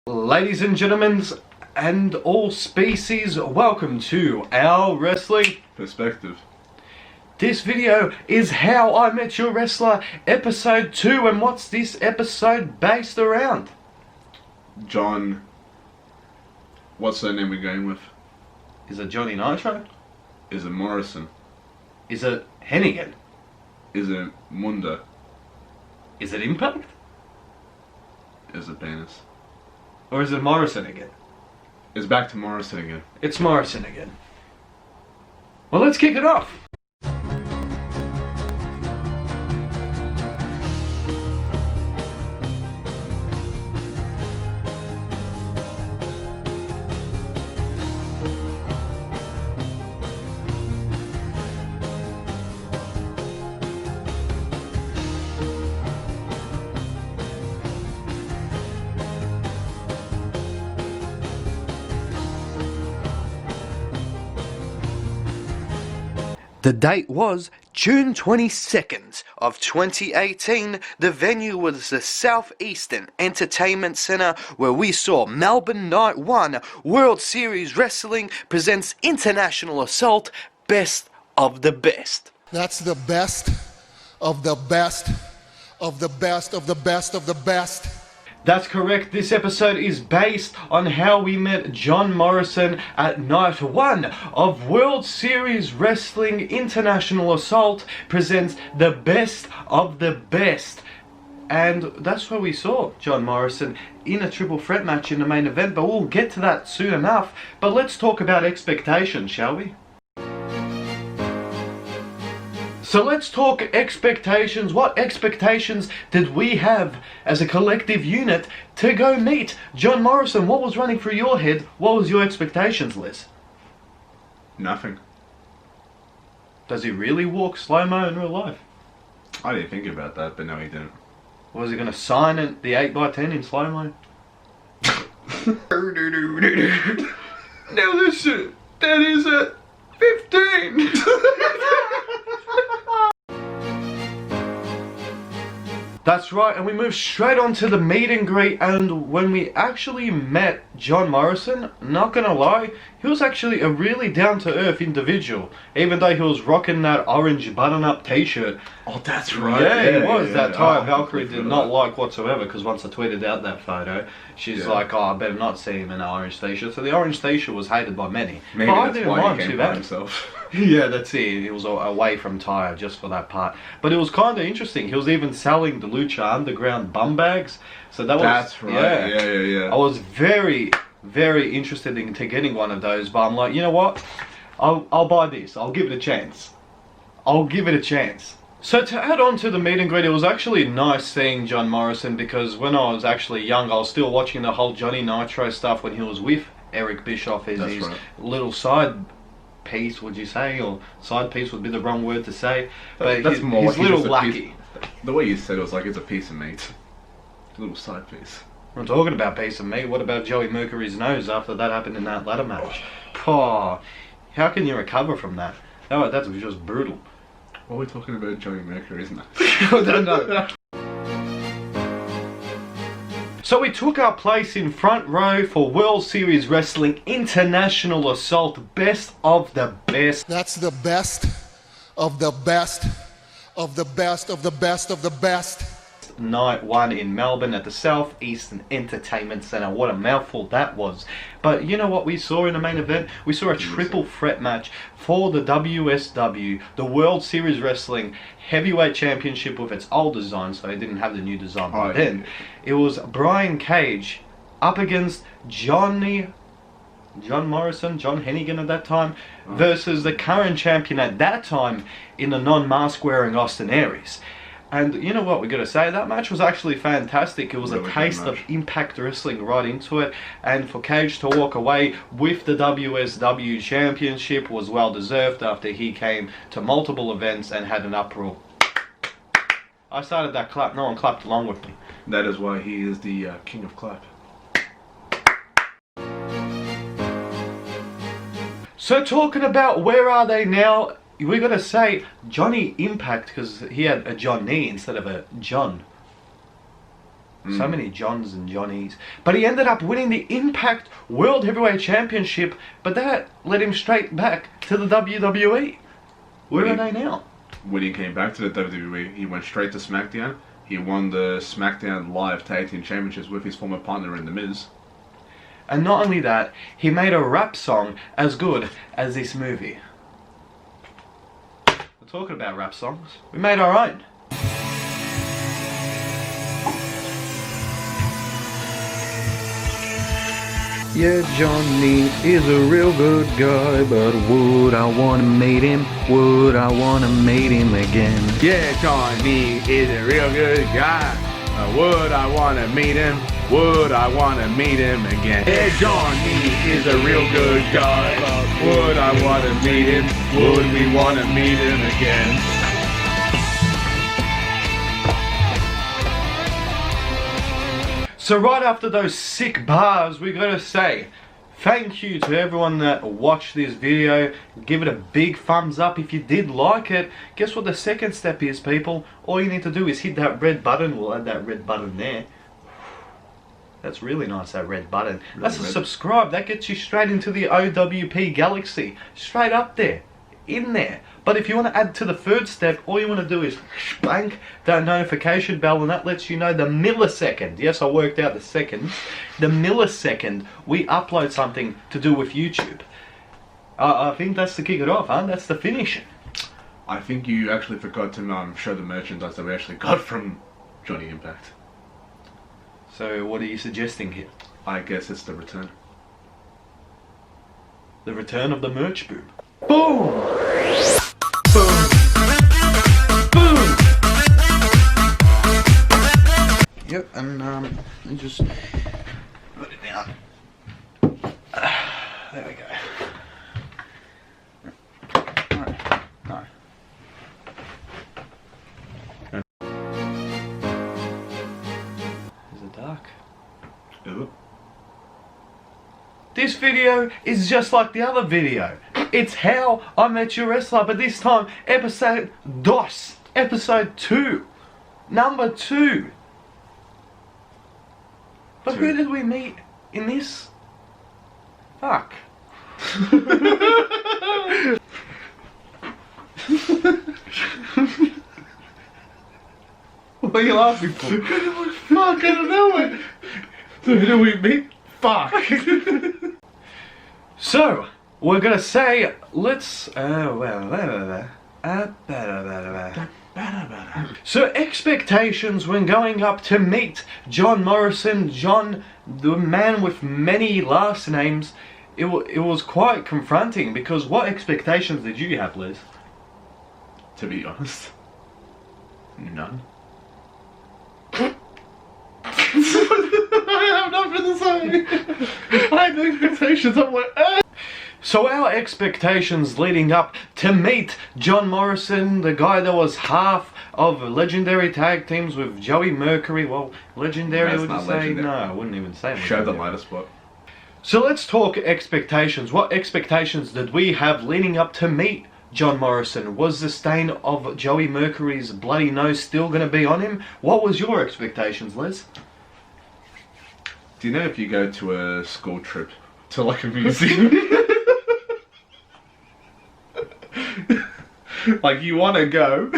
Ladies and gentlemen, and all species, welcome to our wrestling perspective. This video is How I Met Your Wrestler episode 2, and what's this episode based around? John, what's the name we're going with? Is it Johnny Nitro? Is it Morrison? Is it Hennigan? Is it Munda? Is it Impact? Is it Penis? Or is it Morrison again? It's back to Morrison again. It's Morrison again. Well, let's kick it off. The date was June 22nd of 2018. The venue was the Southeastern Entertainment Centre, where we saw Melbourne Night 1 World Series Wrestling presents International Assault Best of the Best. That's the best of the best of the best of the best of the best. That's correct. This episode is based on how we met John Morrison at Night 1 of World Series Wrestling International Assault presents the best of the best. And that's where we saw John Morrison in a triple threat match in the main event, but we'll get to that soon enough. But let's talk about expectations, shall we? So let's talk expectations. What expectations did we have as a collective unit to go meet John Morrison? What was running through your head? What was your expectations, Liz? Nothing. Does he really walk slow-mo in real life? I didn't think about that, but no, he didn't. Was he going to sign it, the 8x10 in slow-mo? Now listen, that is a 15! That's right, and we moved straight on to the meet and greet, and when we actually met John Morrison, not gonna lie, he was actually a really down-to-earth individual, even though he was rocking that orange button-up t-shirt. Oh, that's right. Yeah, he was. That Taya Oh, Valkyrie did not like whatsoever, because once I tweeted out that photo, she's like, oh, I better not see him in an orange t-shirt. So the orange t-shirt was hated by many. Maybe but I that's didn't why mind he too came bad. by himself. Yeah, that's it. He was away from Taya just for that part. But it was kind of interesting. He was even selling the Lucha Underground bum bags. So that was... That's right. Yeah. I was very, very interested into getting one of those, but I'm like, you know what? I'll buy this. I'll give it a chance. So to add on to the meet and greet, it was actually nice seeing John Morrison, because when I was actually young, I was still watching the whole Johnny Nitro stuff when he was with Eric Bischoff as his little side piece, would you say? Or side piece would be the wrong word to say. But that's more his like little lackey. The way you said it was like it's a piece of meat. A little side piece. I'm talking about piece of meat. What about Joey Mercury's nose after that happened in that ladder match? Oh, how can you recover from that? Oh, that's just brutal. What are we talking about, Joey Mercury, isn't it? I don't know. So we took our place in front row for World Series Wrestling International Assault Best of the Best. That's the best of the best of the best of the best of the best. Night 1 in Melbourne at the Southeastern Entertainment Centre. What a mouthful that was. But you know what we saw in the main event? We saw a triple threat match for the WSW, the World Series Wrestling Heavyweight Championship, with its old design, so it didn't have the new design by then. It was Brian Cage up against John Morrison, John Hennigan at that time, versus the current champion at that time in the non-mask wearing Austin Aries. And you know what we got to say, that match was actually fantastic. It was a taste of Impact Wrestling right into it, and for Cage to walk away with the WSW Championship was well deserved after he came to multiple events and had an uproar. I started that clap, no one clapped along with me. That is why he is the king of clap. So talking about where are they now, we gotta say Johnny Impact, because he had a Johnny instead of a John. So many Johns and Johnnies. But he ended up winning the Impact World Heavyweight Championship, but that led him straight back to the WWE. Where are they now? When he came back to the WWE, he went straight to SmackDown. He won the SmackDown Live Tag Team Championships with his former partner in The Miz. And not only that, he made a rap song as good as this movie. We're talking about rap songs. We made our own. Yeah, Johnny is a real good guy, but would I wanna meet him? Would I wanna meet him again? Yeah, Johnny is a real good guy. Would I wanna meet him? Would I wanna meet him again? Yeah, Johnny is a real good guy. Would I wanna meet him? Would we wanna meet him again? So right after those sick bars, we gotta say thank you to everyone that watched this video. Give it a big thumbs up if you did like it. Guess what the second step is, people? All you need to do is hit that red button. We'll add that red button there. That's really nice, that red button. That's a subscribe. That gets you straight into the OWP Galaxy. Straight up there. In there. But if you want to add to the third step, all you want to do is blank that notification bell, and that lets you know the millisecond. Yes, I worked out the seconds. The millisecond we upload something to do with YouTube. I think that's to kick it off, huh? That's the finish. I think you actually forgot to show the merchandise that we actually got from Johnny Impact. So what are you suggesting here? I guess it's the return. The return of the merch boom. Boom! Boom! Boom! Yep, and let me just put it down. There we go. Alright, no. Is it dark? Ooh. This video is just like the other video. It's How I Met Your Wrestler, but this time episode 2. Episode 2. Number 2. But who did we meet in this? Fuck. What are you laughing for? Fuck, I don't know it. Who did we meet? Fuck. So, we're gonna say, let's, so expectations when going up to meet John Morrison, John, the man with many last names, it was quite confronting, because what expectations did you have, Liz? To be honest, none. I have nothing to say. I had expectations. I'm like, So our expectations leading up to meet John Morrison, the guy that was half of legendary tag teams with Joey Mercury. Well, legendary, That's would you not say? legendary. No, I wouldn't even say show the legendary. lighter spot. So let's talk expectations. What expectations did we have leading up to meet John Morrison? Was the stain of Joey Mercury's bloody nose still going to be on him? What was your expectations, Les? Do you know if you go to a school trip to like a museum, like you want to go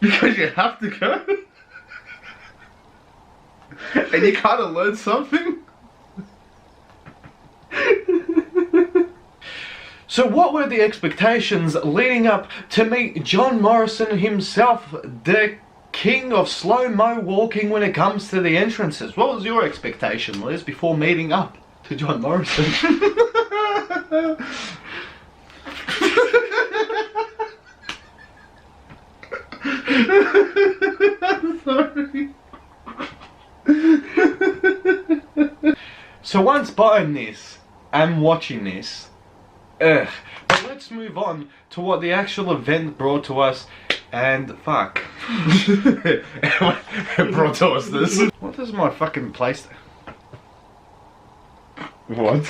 because you have to go, and you kind of learn something? So what were the expectations leading up to meet John Morrison himself, the king of slow-mo walking when it comes to the entrances? What was your expectation, Liz, before meeting up to John Morrison? Sorry. So once buying this and watching this, but let's move on to what the actual event brought to us, and fuck. It brought to us this. What is my fucking place? What?